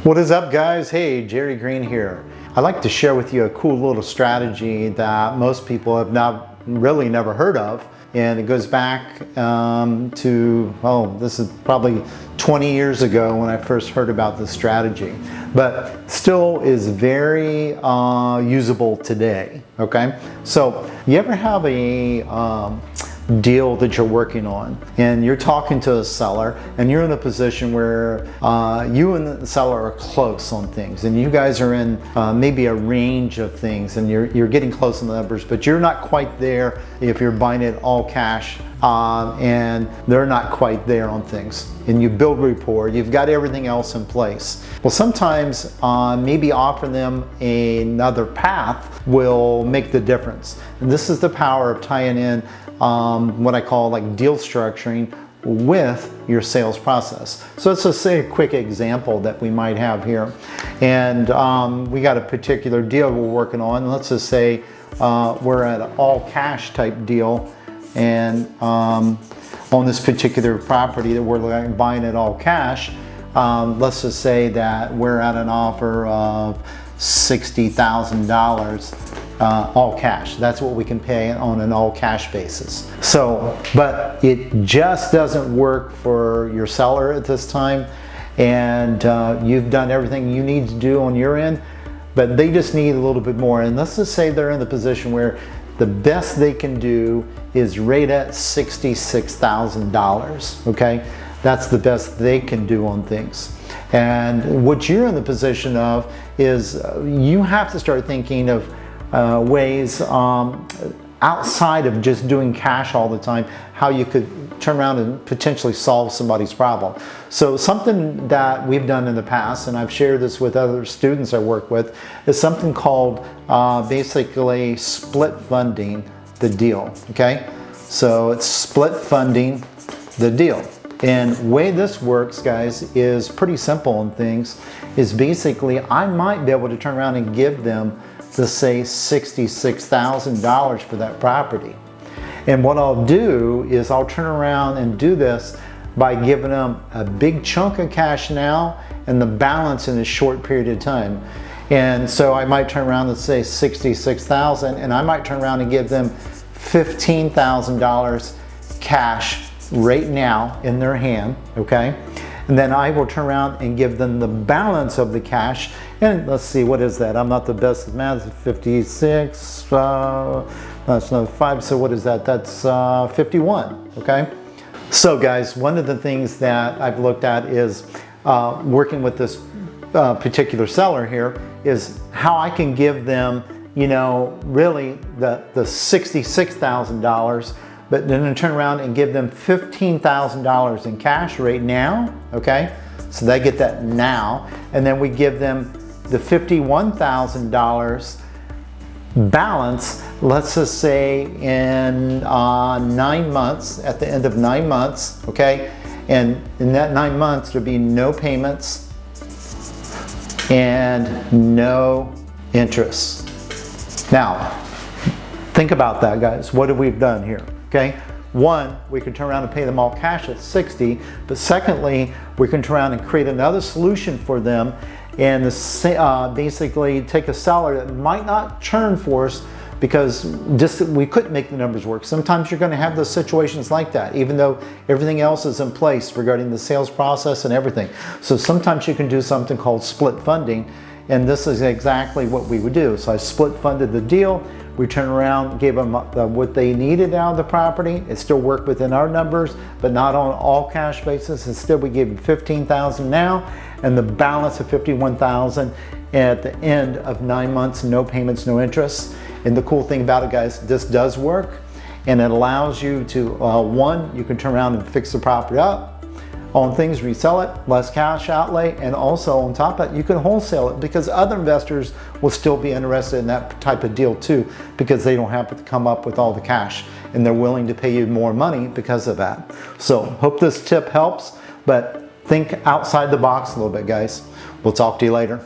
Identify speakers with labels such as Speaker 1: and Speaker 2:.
Speaker 1: What is up, guys? Hey, Jerry Green here. I'd like to share with you a cool little strategy that most people have never heard of, and it goes back this is probably 20 years ago when I first heard about this strategy, but still is very usable today. Okay, so you ever have a deal that you're working on and you're talking to a seller and you're in a position where you and the seller are close on things, and you guys are in maybe a range of things, and you're getting close in the numbers, but you're not quite there if you're buying it all cash, and they're not quite there on things, and you build rapport, you've got everything else in place. Well, sometimes maybe offering them another path will make the difference, and this is the power of tying in what I call like deal structuring with your sales process. So let's just say a quick example that we might have here, and we got a particular deal we're working on. Let's just say we're at an all cash type deal, and on this particular property that we're buying it all cash, let's just say that we're at an offer of $60,000 all cash. That's what we can pay on an all cash basis. So, but it just doesn't work for your seller at this time, and you've done everything you need to do on your end, but they just need a little bit more. And let's just say they're in the position where the best they can do is right at $66,000. Okay, that's the best they can do on things. And what you're in the position of is you have to start thinking of ways outside of just doing cash all the time, how you could turn around and potentially solve somebody's problem. So something that we've done in the past, and I've shared this with other students I work with, is something called basically split funding the deal. Okay, so it's split funding the deal. And the way this works, guys, is pretty simple on things. Is basically I might be able to turn around and give them, to say, $66,000 for that property. And what I'll do is I'll turn around and do this by giving them a big chunk of cash now and the balance in a short period of time. And so I might turn around and say $66,000, and I might turn around and give them $15,000 cash right now in their hand, okay? And then I will turn around and give them the balance of the cash. And let's see, what is that? I'm not the best at math. 56, that's another 5, so what is that? That's 51, okay? So guys, one of the things that I've looked at is working with this particular seller here is how I can give them, you know, really the $66,000, but then turn around and give them $15,000 in cash right now, okay? So they get that now, and then we give them the $51,000 balance, let's just say in 9 months, at the end of 9 months, okay? And in that 9 months, there'll be no payments and no interest. Now, think about that, guys. What have we done here? Okay, one, we can turn around and pay them all cash at 60, but secondly, we can turn around and create another solution for them, and basically take a seller that might not churn for us because just we couldn't make the numbers work. Sometimes you're going to have those situations like that, even though everything else is in place regarding the sales process and everything. So sometimes you can do something called split funding, and this is exactly what we would do. So I split funded the deal. We turn around, gave them what they needed out of the property. It still worked within our numbers, but not on all cash basis. Instead, we gave them $15,000 now, and the balance of $51,000 at the end of 9 months, no payments, no interest. And the cool thing about it, guys, this does work, and it allows you to, one, you can turn around and fix the property up on things, resell it, less cash outlay, and also on top of that, you can wholesale it because other investors will still be interested in that type of deal too, because they don't have to come up with all the cash, and they're willing to pay you more money because of that. So hope this tip helps, but think outside the box a little bit, guys. We'll talk to you later.